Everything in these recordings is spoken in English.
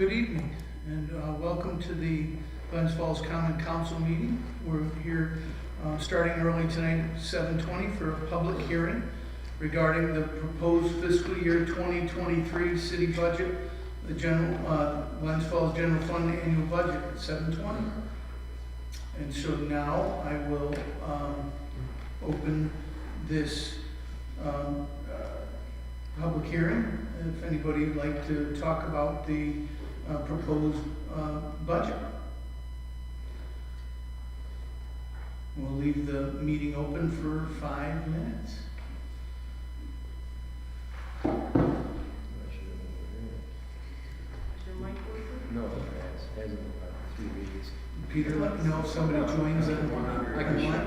Good evening, and welcome to the Glens Falls Common Council meeting. We're here starting early tonight at 7:20 for a public hearing regarding the proposed fiscal year 2023 city budget, the Glens Falls General Fund annual budget at 7:20. And so now I will open this public hearing. If anybody would like to talk about the proposed budget. We'll leave the meeting open for 5 minutes. Is your mic working? No, it hasn't been about 3 weeks. Peter, let me know if somebody joins in. I can join.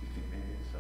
You think maybe it's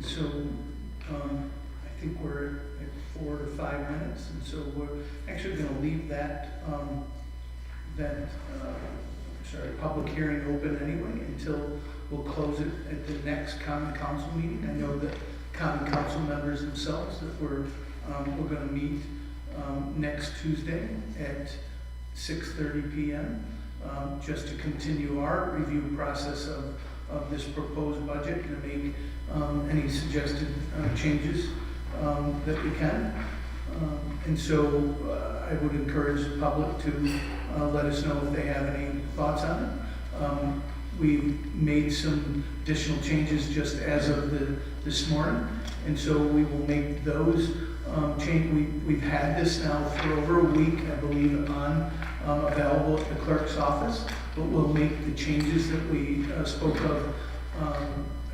So I think we're at 4 to 5 minutes, and so we're actually going to leave that public hearing open anyway until we'll close it at the next common council meeting. I know that common council members themselves that we're going to meet next Tuesday at 6:30 p.m. Just to continue our review process of this proposed budget and to make any suggested changes that we can. And so I would encourage the public to let us know if they have any thoughts on it. We've made some additional changes just as of this morning, and so we will make those change. We've had this now for over a week, I believe, available at the clerk's office. but we'll make the changes that we spoke of.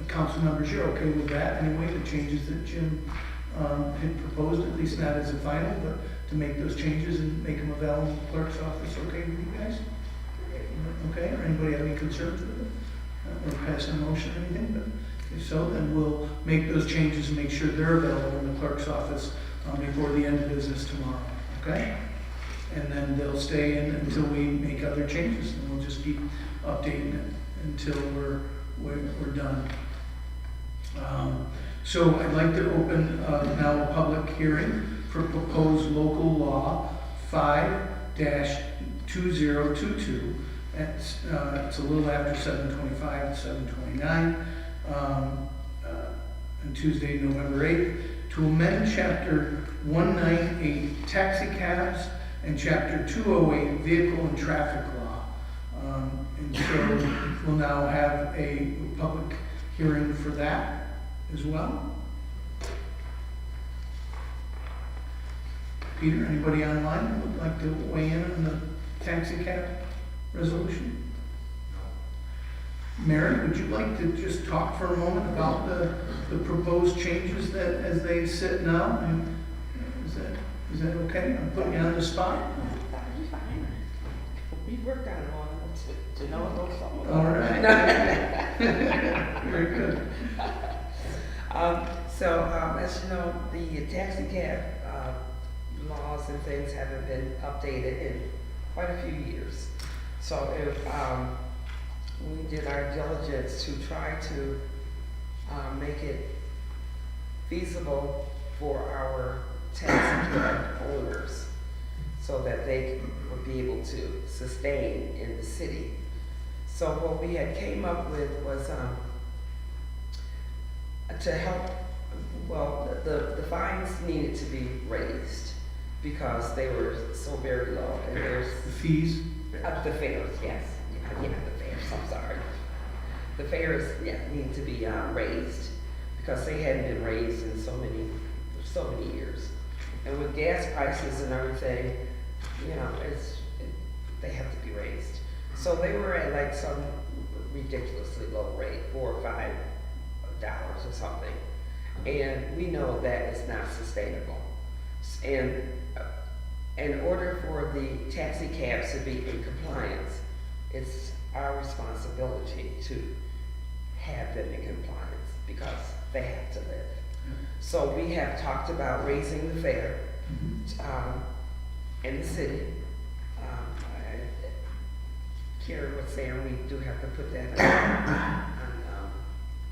Council members, you're okay with that anyway, the changes that Jim had proposed, at least not as a final, but to make those changes and make them available in the clerk's office, okay with you guys? Okay, or anybody have any concerns with it? Or pass a motion or anything, but if so, then we'll make those changes and make sure they're available in the clerk's office before the end of business tomorrow, okay? And then they'll stay in until we make other changes, and we'll just keep updating it until we're done. So I'd like to open now a public hearing for proposed local law 5-2022. It's a little after 7:25, it's 7:29, on Tuesday, November 8th, to amend Chapter 198 Taxi Cabs and Chapter 208 Vehicle and Traffic Law. And so we'll now have a public hearing for that as well. Peter, anybody online who would like to weigh in on the taxi cab resolution? Mary, would you like to just talk for a moment about the proposed changes that as they sit now? And is that okay? I'm putting you on the spot. You're fine. We worked on it long enough to know a little something. All right. Very good. As you know, the taxi cab laws and things haven't been updated in quite a few years. So if we did our diligence to try to make it feasible for our taxi cab owners so that they would be able to sustain in the city. So what we had came up with was to help, well, the fines needed to be raised because they were so very low. And there's The fees? the fares, yes. Yeah, the fares, I'm sorry. The fares, need to be raised because they hadn't been raised in so many years. And with gas prices and everything, they have to be raised. So they were at like some ridiculously low rate, $4 or $5 or something. And we know that is not sustainable. And in order for the taxi cabs to be in compliance, it's our responsibility to have them in compliance because they have to live. So we have talked about raising the fare in the city. Karen was saying we do have to put that on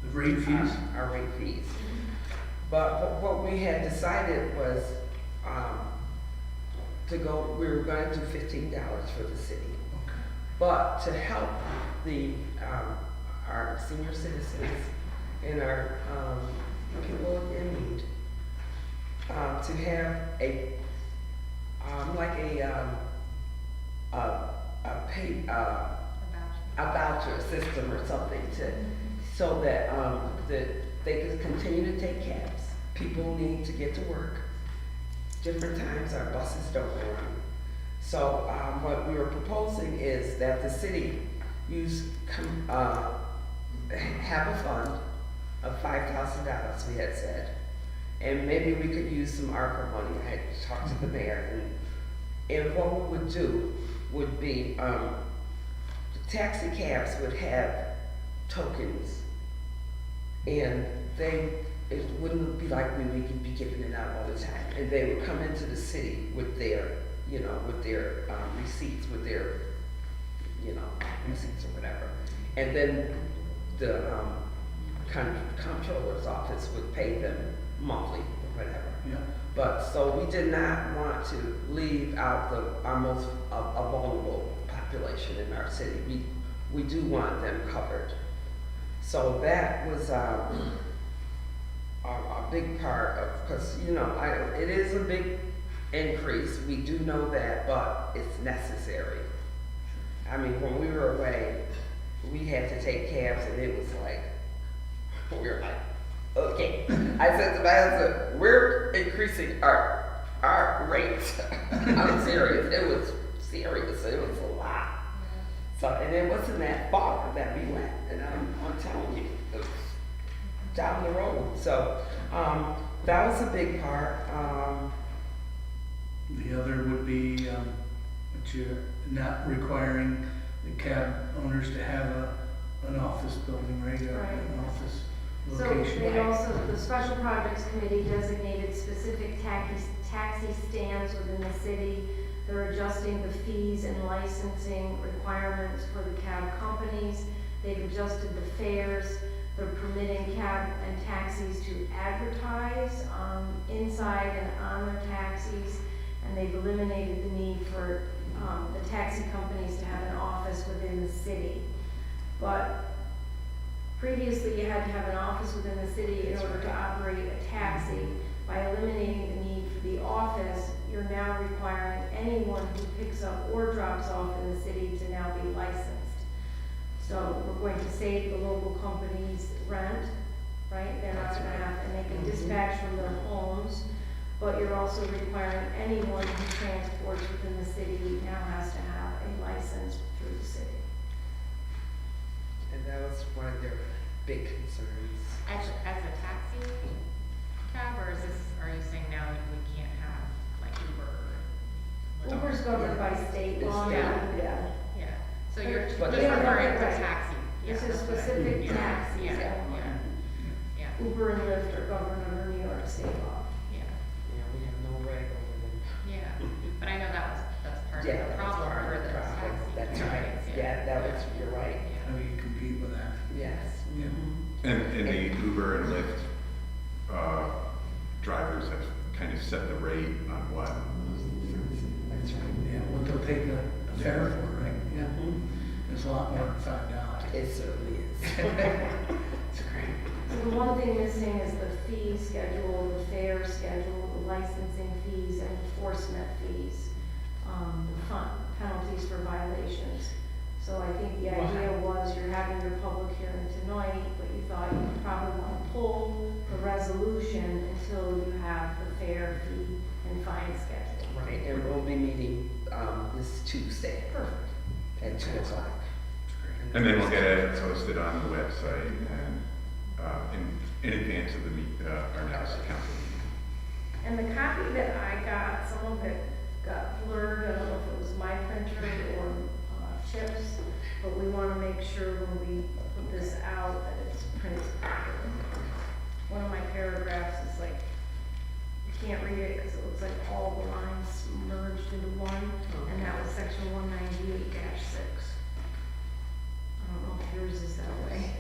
The rate fees? our rate fees. But what we had decided was we were going to do $15 for the city. Okay. But to help our senior citizens and our people in need, to have a voucher system or something so that that they can continue to take cabs. People need to get to work. Different times our buses don't run. So what we were proposing is that the city have a fund of $5,000, we had said. And maybe we could use some ARPA money. I had talked to the mayor, and what we would do would be, the taxi cabs would have tokens, and it wouldn't be like we could be giving it out all the time. And they would come into the city with their, receipts, with their, receipts or whatever. And then the comptroller's office would pay them monthly or whatever. Yeah. But so we did not want to leave out our most vulnerable population in our city. We do want them covered. So that was a big part of, because it is a big increase. We do know that, but it's necessary. I mean, when we were away, we had to take cabs, and it was like, we were like, okay. I said to my husband, we're increasing our rates. I'm serious. It was serious. It was a lot. So, and it wasn't that far that we went, and I'm telling you, it was down the road. So, that was a big part. The other would be, that you're not requiring the cab owners to have an office building, right? Right. An office So location. they also, the Special Projects Committee designated specific taxi stands within the city. They're adjusting the fees and licensing requirements for the cab companies. They've adjusted the fares. They're permitting cab and taxis to advertise inside and on their taxis. And they've eliminated the need for the taxi companies to have an office within the city. But previously, you had to have an office within the city in order to operate a taxi. By eliminating the need for the office, you're now requiring anyone who picks up or drops off in the city to now be licensed. So we're going to save the local companies rent, right? They're not gonna have, and they can dispatch from their homes, but you're also requiring anyone who transports within the city now has to have a license through the city. And that was one of their big concerns. As a taxi cab, or is this, are you saying now that we can't have like Uber? Uber's governed by state law. Yeah. Yeah, so you're just But referring to right. taxi. This Yeah, is okay. specific Yeah, taxis yeah, only. yeah, Uber and Lyft are governed under New York state law. yeah, Yeah, we have no reg over them. yeah, but I know that's part Yeah, of the that was problem part of for the the problem. taxi. That's right. companies, Yeah, that was, you're right. Yeah. How do you compete with that? Yes. Yeah. And the Uber and Lyft, drivers have kind of set the rate on what? That's right. Yeah, what they'll take a fare for, right? Yeah. It's a lot more than $5. It certainly is. It's great. So the one thing missing is the fee schedule, the fare schedule, the licensing fees and enforcement fees, the penalties for violations. So I think the idea was you're having your public hearing tonight, but you thought you'd probably want to pull the resolution until you have the fare fee and fine schedule. Right, and we'll be meeting, this Tuesday Perfect. at 2 o'clock. And then we'll get it posted on the website and, in advance of the our next council meeting. And the copy that I got, some of it got blurred, I don't know if it was my printer or chips, but we want to make sure when we put this out that it's printed properly. One of my paragraphs is like, you can't read it because it looks like all the lines merged into one, and that was section 198-6. I don't know if yours is that way.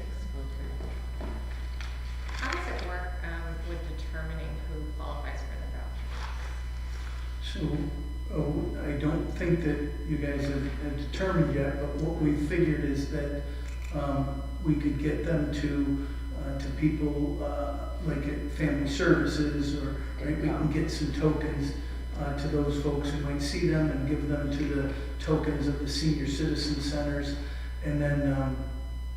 How does it work with determining who qualifies for the voucher? So, I don't think that you guys have determined yet, but what we figured is that we could get them to people like at Family Services, or right, we can get some tokens to those folks who might see them and give them to the tokens of the senior citizen centers, and then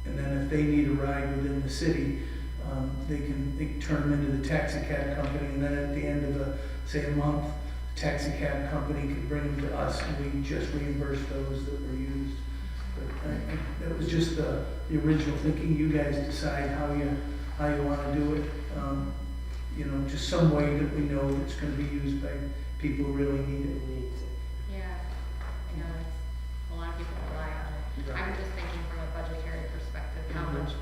if they need a ride within the city, they can turn them into the taxi cab company, and then at the end of say a month, the taxi cab company could bring them to us, and we just reimburse those that were used. But that was just the original thinking. You guys decide how you want to do it. You know, just some way that we know it's going to be used by people who really need it. Yeah, I know a lot of people rely on it. I was just thinking from a budgetary perspective, how much,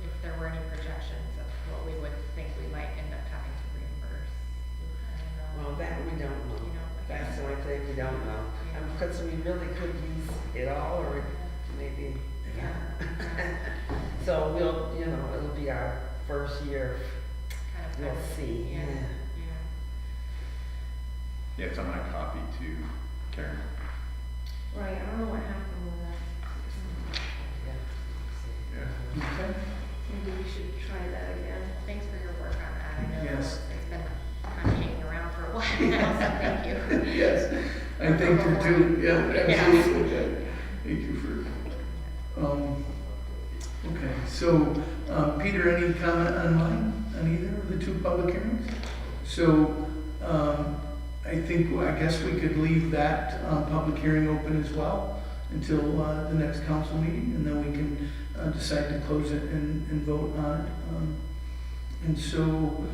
if there were any projections of what we would think we might end up having to reimburse. I don't know. Well, that we don't know. You know, like, That's the only thing we don't know. Because we really could use it all, or maybe, Yeah. so we'll, it'll be our first year. kind of We'll covered. see. Yeah, Yeah. yeah. Yeah, it's on my copy too, Karen. Right, I don't know what happened with that. Yeah. Okay. Maybe we should try that again. Thanks for your work on that. I know Yes. it's been kind of hanging around for a while now, so thank you. Yes, I think that too. Yeah, Yeah. absolutely. Thank you for. Okay, so Peter, any comment online on either of the two public hearings? So I guess we could leave that public hearing open as well. until the next council meeting, and then we can decide to close it and vote on it. And so,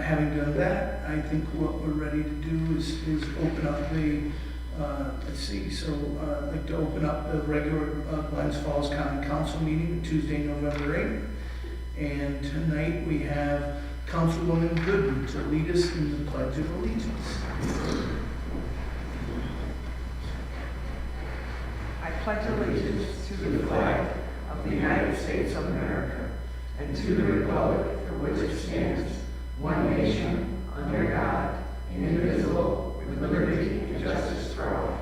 having done that, I think what we're ready to do is open up the, let's see, so I'd like to open up the regular Glens Falls County Council meeting, Tuesday, November 8th. And tonight we have Councilwoman Gooden to lead us in the Pledge of Allegiance. I pledge allegiance to the flag of the United States of America and to the republic for which it stands, one nation, under God, indivisible, with liberty and justice for all.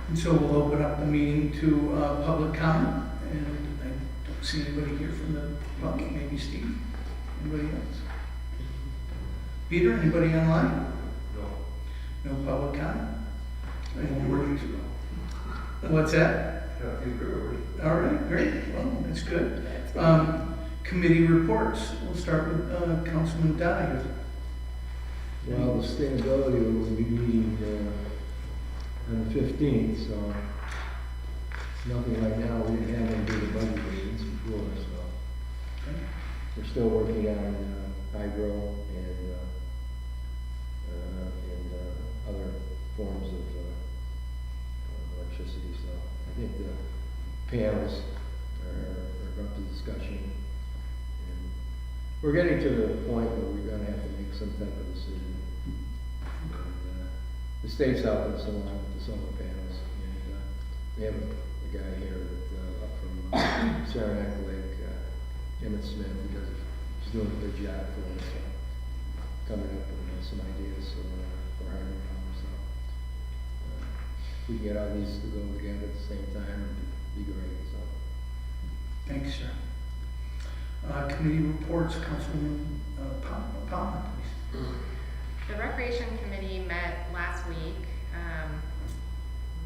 And so we'll open up the meeting to public comment, and I don't see anybody here from the public. Maybe Steve? Anybody else? Peter, anybody online? No public comment? What's that? All right, great. Well, that's good. Committee reports. We'll start with Councilman Donahue. Well, the sustainability will be meeting on the 15th, so nothing right now. We didn't have any big budget meetings before, so Okay. we're still working on hydro and other forms of electricity. So I think the panels are up to discussion. And we're getting to the point where we're going to have to make some type of decision. And, the state's helping us along with the solar panels, and we have a guy here that up from Saranac Lake, Emmett Smith, he's doing a good job for us, coming up with some ideas for hydro power. So if we can get all these to go together at the same time, it'd be great. So Thanks, sir. Committee reports, Councilman Palmer, please. The Recreation Committee met last week.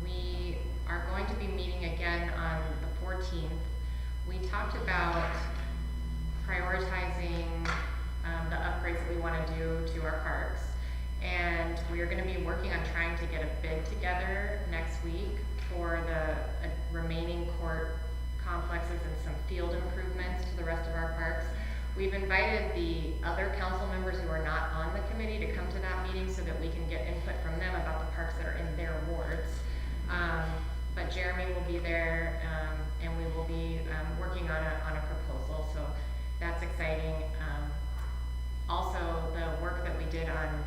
We are going to be meeting again on the 14th. We talked about prioritizing the upgrades that we want to do to our parks. And we are going to be working on trying to get a bid together next week for the remaining court complexes and some field improvements to the rest of our parks. We've invited the other council members who are not on the committee to come to that meeting so that we can get input from them about the parks that are in their wards. But Jeremy will be there, and we will be working on a proposal, so that's exciting. Also, the work that we did on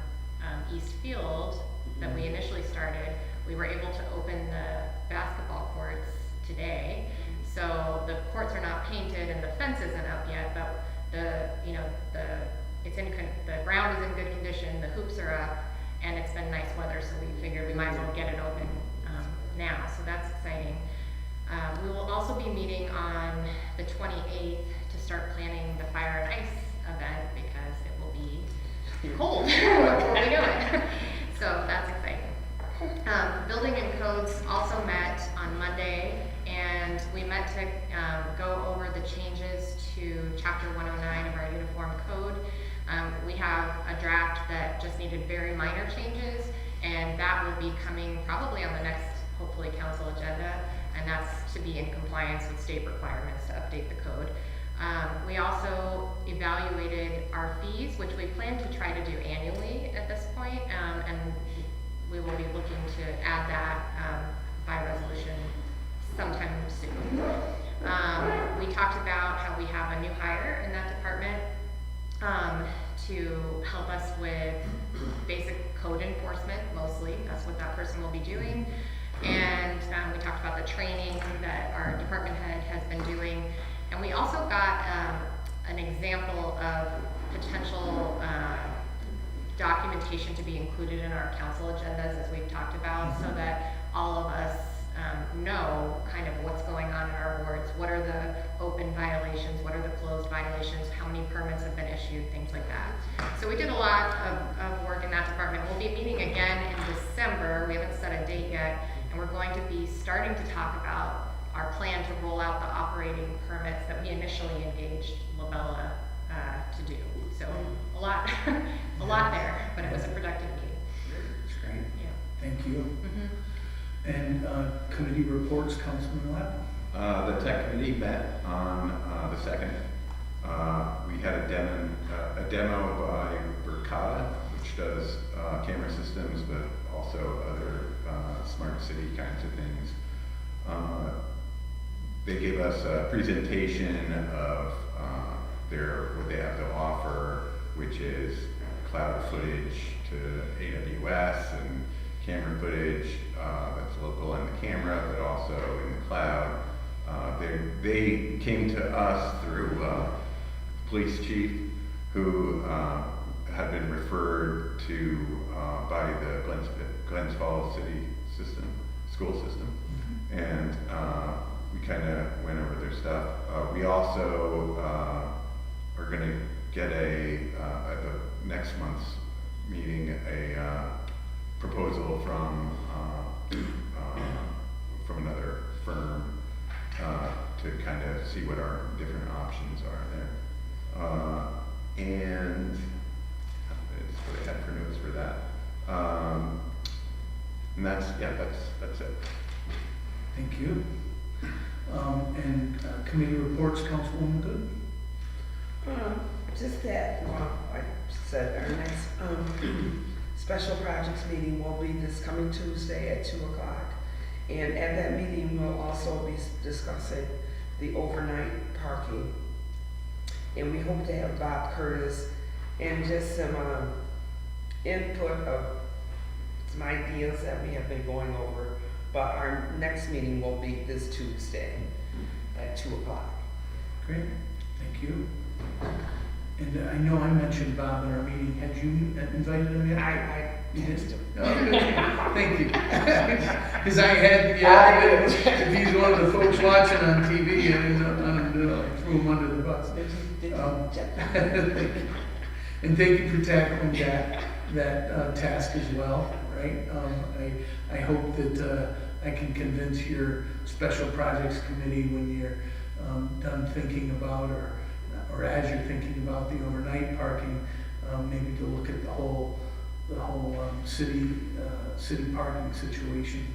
East Field that we initially started, we were able to open the basketball courts today. So the courts are not painted and the fence isn't up yet, but the ground is in good condition, the hoops are up, and it's been nice weather, so we figured we might as well get it open now, so that's exciting. We will also be meeting on the 28th to start planning the fire and ice event because it will be cold. Gotta do it. So that's exciting. Building and Codes also met on Monday, and we met to go over the changes to Chapter 109 of our Uniform Code. We have a draft that just needed very minor changes, and that will be coming probably on the next, hopefully, council agenda, and that's to be in compliance with state requirements to update the code. We also evaluated our fees, which we plan to try to do annually at this point, and we will be looking to add that by resolution sometime soon. We talked about how we have a new hire in that department to help us with basic code enforcement, mostly. That's what that person will be doing. And we talked about the training that our department head has been doing. And we also got an example of potential documentation to be included in our council agendas, as we've talked about, so that all of us know kind of what's going on in our wards. What are the open violations? What are the closed violations? How many permits have been issued? Things like that. So we did a lot of work in that department. We'll be meeting again in December. We haven't set a date yet. And we're going to be starting to talk about our plan to roll out the operating permits that we initially engaged Labella to do. So a lot, a lot there, but it was a productive meeting. That's great. Yeah. Thank you. Mm-hmm. And committee reports, Councilman Lapp? The tech committee met on the 2nd. We had a demo by Verkada, which does camera systems, but also other smart city kinds of things. They gave us a presentation of what they have to offer, which is cloud footage to AWS and camera footage that's local in the camera, but also in the cloud. They came to us through police chief who had been referred to by the Glens Falls city school system, and we kind of went over their stuff. We also are going to get at the next month's meeting a proposal from another firm to kind of see what our different options are there. And that's what I had for notes for that. And that's it. Thank you. And committee reports, Councilwoman Good? Just that, like I said, our next special projects meeting will be this coming Tuesday at 2 o'clock. And at that meeting, we'll also be discussing the overnight parking. And we hope to have Bob Curtis and just some input of some ideas that we have been going over. But our next meeting will be this Tuesday at 2 o'clock. Great, thank you. And I know I mentioned Bob in our meeting. Had you invited him yet? I You did? text him. Okay, thank you. Because I had, if he's one of the folks watching on TV, I threw him under the bus. And thank you for tackling that task as well, right? I hope that I can convince your special projects committee when you're done thinking about, or as you're thinking about the overnight parking, maybe to look at the whole city parking situation,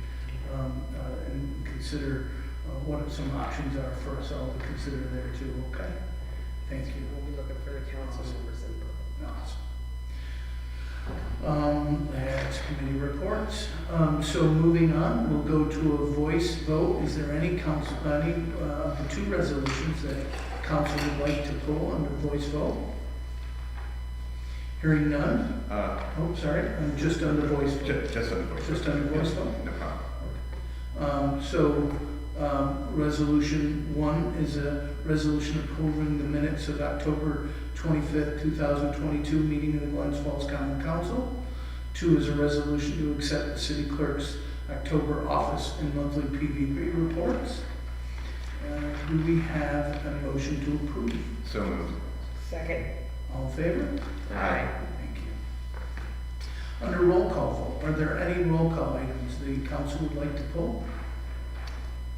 and consider what some options are for us all to consider there too. Okay, thank you. We'll be looking for the council members input. Awesome. That's committee reports. So moving on, we'll go to a voice vote. Is there any of the two resolutions that council would like to pull under voice vote? Hearing none? Oh, sorry, I'm just under voice vote. Just under voice. Just under voice vote? No problem. Resolution 1 is a resolution approving the minutes of October 25th, 2022 meeting of the Glens Falls Common Council. 2 is a resolution to accept the city clerk's October office and monthly PVP reports. Do we have a motion to approve? So moved. Second. All in favor? Aye. Thank you. Under roll call vote, are there any roll call items the council would like to pull?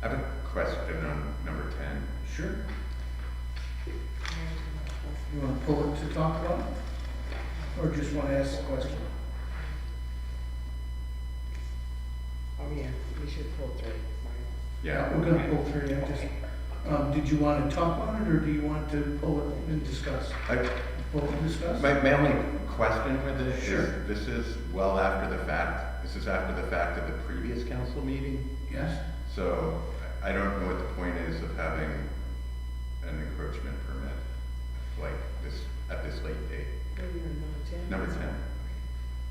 I have a question on number 10. Sure. You want to pull it to talk about? Or just want to ask a question? Oh yeah, we should pull 3. Yeah. We're going to pull 3. I just, did you want to talk on it, or do you want to pull it and discuss? Pull it and discuss? My only question with this Sure. is, this is well after the fact. This is after the fact of the previous council meeting. Yes? So I don't know what the point is of having an encroachment permit like this at this late date. Number 10.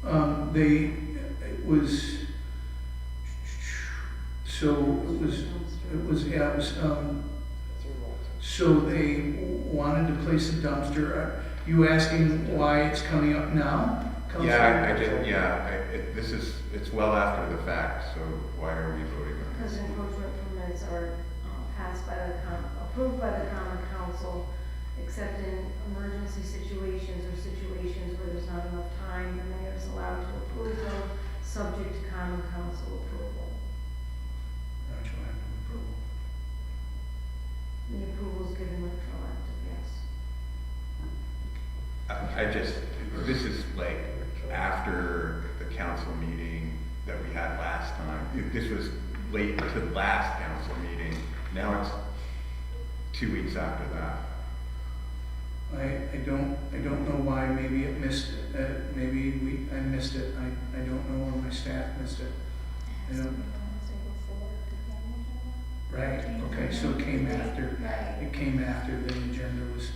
So they wanted to place a dumpster. Are you asking why it's coming up now? Councilor? Yeah, I did, it's well after the fact, so why are we voting on Because this? encroachment permits are passed by approved by the common council, except in emergency situations or situations where there's not enough time, the mayor is allowed to approve them, subject to common council approval. Retroactive approval. The approval is given retroactive, yes. I just, this is like after the council meeting that we had last time. This was late to the last council meeting. Now it's 2 weeks after that. I don't know why, maybe it missed, maybe I missed it, I don't know, or my staff missed it. I don't, right, okay, so it came after, it came after the agenda was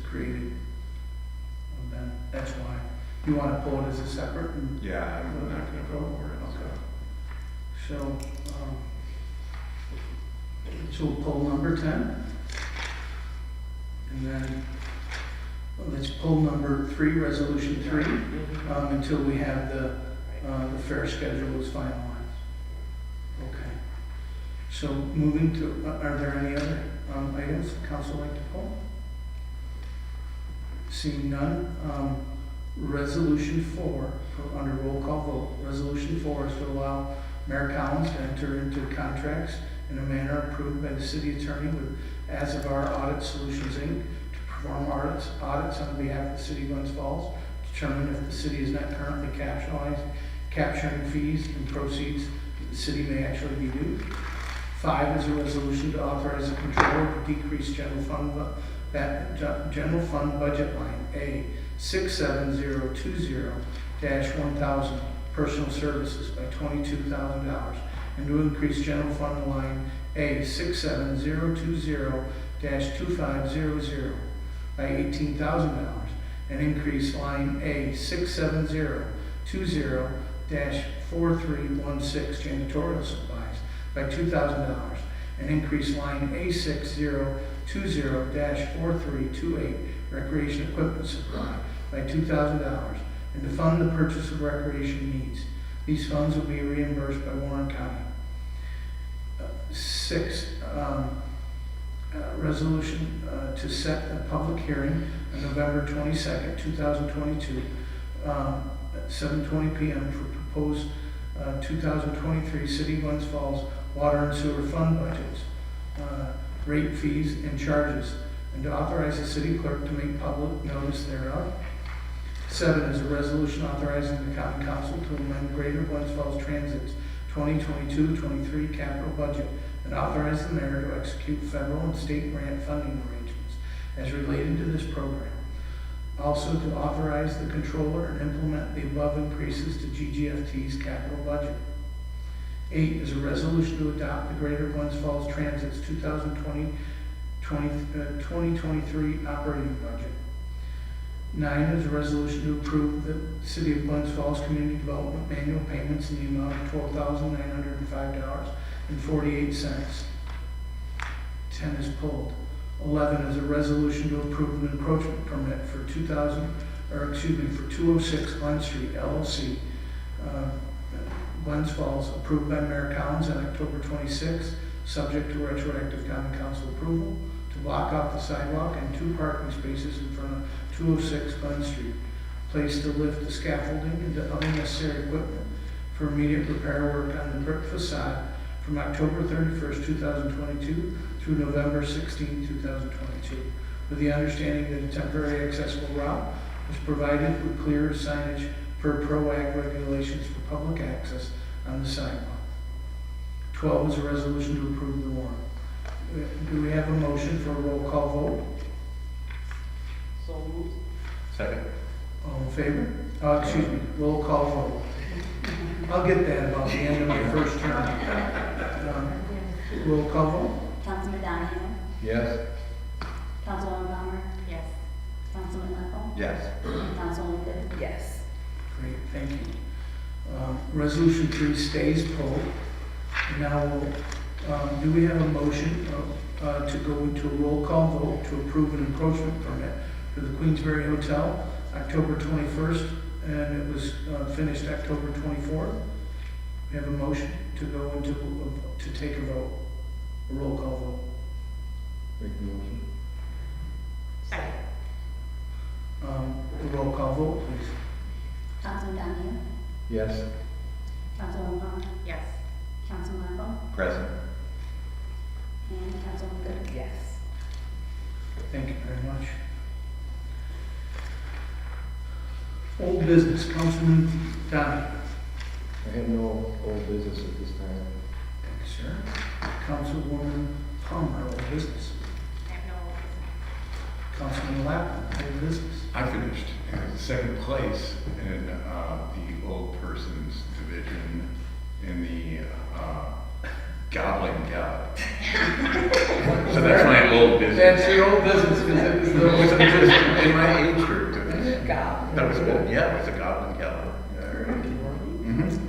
created. Well, then, that's why. You wanna pull it as a separate? And- Yeah, I'm not gonna vote for it, so. So, so we'll pull number 10. And then, let's pull number 3, resolution 3, until we have the fair schedule is finalized. Okay. So moving to, are there any other items the council like to pull? Seeing none, resolution 4, under roll call vote, resolution 4 is to allow Mayor Collins to enter into contracts in a manner approved by the city attorney with As of Our Audit Solutions, Inc. to perform audits on behalf of the city of Glens Falls, determine if the city is not currently capturing fees and proceeds that the city may actually be due. 5 is a resolution to authorize the controller to decrease general fund budget line A 67020-1000 personal services by $22,000 and to increase general fund line A 67020-2500 by $18,000 and increase line A 67020-4316 janitorial supplies by $2,000 and increase line A 6020-4328 recreation equipment supply by $2,000 and to fund the purchase of recreation needs. These funds will be reimbursed by Warren County. 6, resolution to set a public hearing on November 22nd, 2022, at 7:20 p.m. for proposed 2023 City of Glens Falls water and sewer fund budgets, rate, fees, and charges, and to authorize the city clerk to make public notice thereof. 7 is a resolution authorizing the common council to amend Greater Glens Falls Transit's 2022-23 capital budget and authorize the mayor to execute federal and state grant funding arrangements as related to this program. Also to authorize the controller and implement the above increases to GGFT's capital budget. 8 is a resolution to adopt the Greater Glens Falls Transit's 2023 operating budget. 9 is a resolution to approve the City of Glens Falls Community Development manual payments in the amount of $12,905.48. 10 is pulled. 11 is a resolution to approve an encroachment permit for 206 Glen Street LLC, Glens Falls, approved by Mayor Collins on October 26, subject to retroactive common council approval, to block off the sidewalk and 2 parking spaces in front of 206 Glen Street, place to lift the scaffolding and the other necessary equipment for immediate repair work on the brick facade from October 31st, 2022 through November 16, 2022, with the understanding that a temporary accessible route was provided with clear signage per PROAG regulations for public access on the sidewalk. 12 is a resolution to approve the warrant. Do we have a motion for a roll call vote? So moved. Second? All in favor? Excuse me, roll call vote. I'll get that about the end of my first term. Roll call vote? Councilman Donahue? Yes? Councilwoman Palmer? Yes. Councilman Lepel? Yes. Councilwoman Good? Yes. Great, thank you. Resolution 3 stays pulled. Now, do we have a motion to go into a roll call vote to approve an encroachment permit for the Queensberry Hotel, October 21st, and it was finished October 24th? We have a motion to go into, to take a vote, a roll call vote. Make the motion. Second. A roll call vote, please. Councilman Donahue? Yes? Councilwoman Palmer? Yes. Councilman Lepel? Present? And Councilwoman Good? Yes. Thank you very much. Old business, Councilman Donnie. I have no old business at this time. Thank you, sir. Councilwoman Palmer, old business. I have no, Councilman Lappin, old business. I finished in second place in the old persons division in the gobbling gallop. So that's my old business. That's your old business, because it was It was the. just in my age group. God. That was good. Yeah, it was a goblin gallop. Mhm.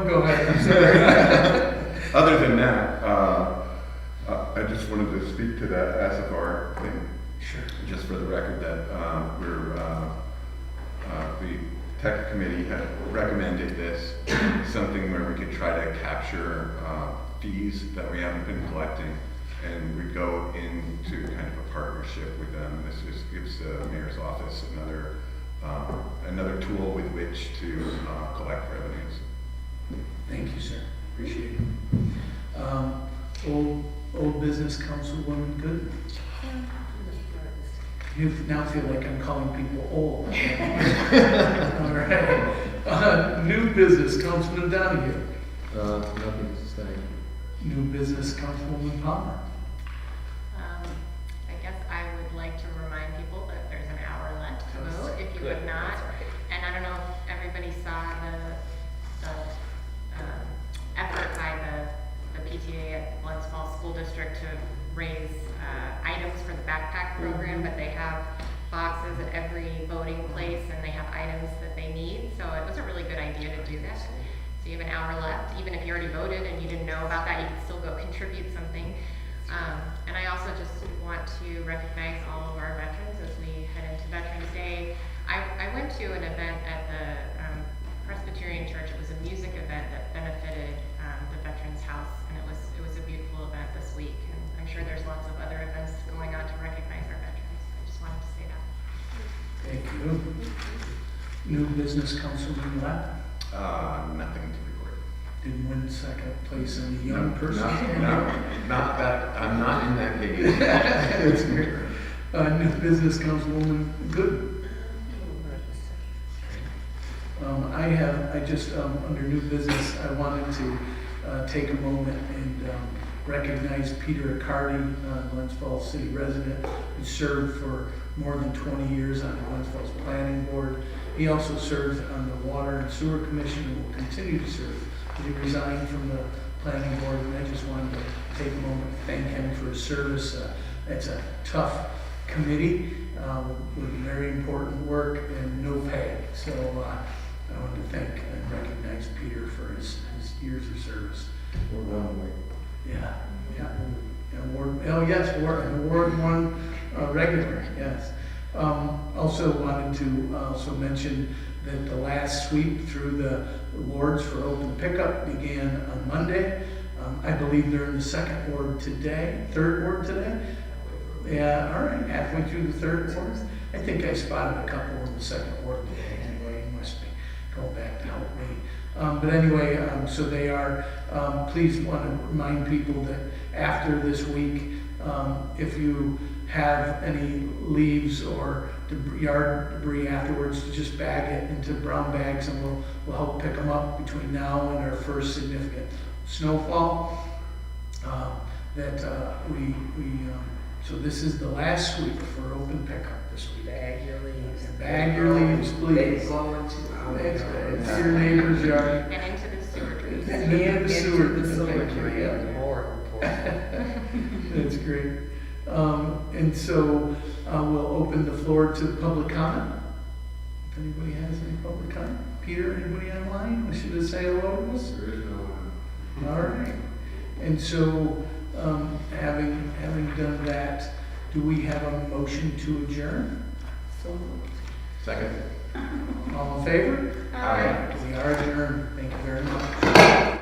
Go ahead, I'm sorry. Other than that, I just wanted to speak to that SFR thing. Sure. Just for the record that the tech committee had recommended this, something where we could try to capture fees that we haven't been collecting. And we go into kind of a partnership with them. This just gives the mayor's office another tool with which to collect revenues. Thank you, sir. Appreciate it. Old business, Councilwoman Good. You now feel like I'm calling people old. All right. New business, Councilman Donahue. Nothing to say. New business, Councilwoman Palmer. I guess I would like to remind people that there's an hour left to vote, if you have not. And I don't know if everybody saw the effort by the PTA at Glens School District to raise items for the backpack program, but they have boxes at every voting place and they have items that they need. So it was a really good idea to do that. So you have an hour left. Even if you already voted and you didn't know about that, you can still go contribute something. And I also just want to recognize all of our veterans as we head into Veterans Day. I went to an event at the Presbyterian Church. It was a music event that benefited the Veterans House, and it was a beautiful event this week. And I'm sure there's lots of other events going on to recognize our veterans. I just wanted to say that. Thank you. New business, Councilman Lapp. Nothing to report. Didn't win second place in the young person. Not that, I'm not in that game. That's great. New business, Councilwoman Good. Under new business, I wanted to take a moment and recognize Peter Accardi, Glens Falls City resident, who served for more than 20 years on the Glens Falls Planning Board. He also served on the Water and Sewer Commission and will continue to serve. He resigned from the Planning Board, and I just wanted to take a moment to thank him for his service. It's a tough committee with very important work and no pay. So I want to thank and recognize Peter for his years of service. We're one way. Yeah. Award one regular, yes. Also wanted to also mention that the last sweep through the awards for open pickup began on Monday. I believe they're in the second ward today, third ward today. Yeah, all right, halfway through the third ward. I think I spotted a couple in the second ward today. Anyway, you must be going back to help me. But anyway, so they are, please want to remind people that after this week, if you have any leaves or yard debris afterwards, to just bag it into brown bags and we'll help pick them up between now and our first significant snowfall. So this is the last sweep for open pickup this week. Bag your leaves. Bag your leaves, They please. go into It's our your neighbor's yard. And into the sewer trees. And into the sewer. the sewer Thank you, drain, yeah. more important. That's great. And so we'll open the floor to public comment. If anybody has any public comment. Peter, anybody online wishing to say hello to us? There is no one. All right. And so having done that, do we have a motion to adjourn? So Second. All in favor? Aye. We are adjourned. Thank you very much.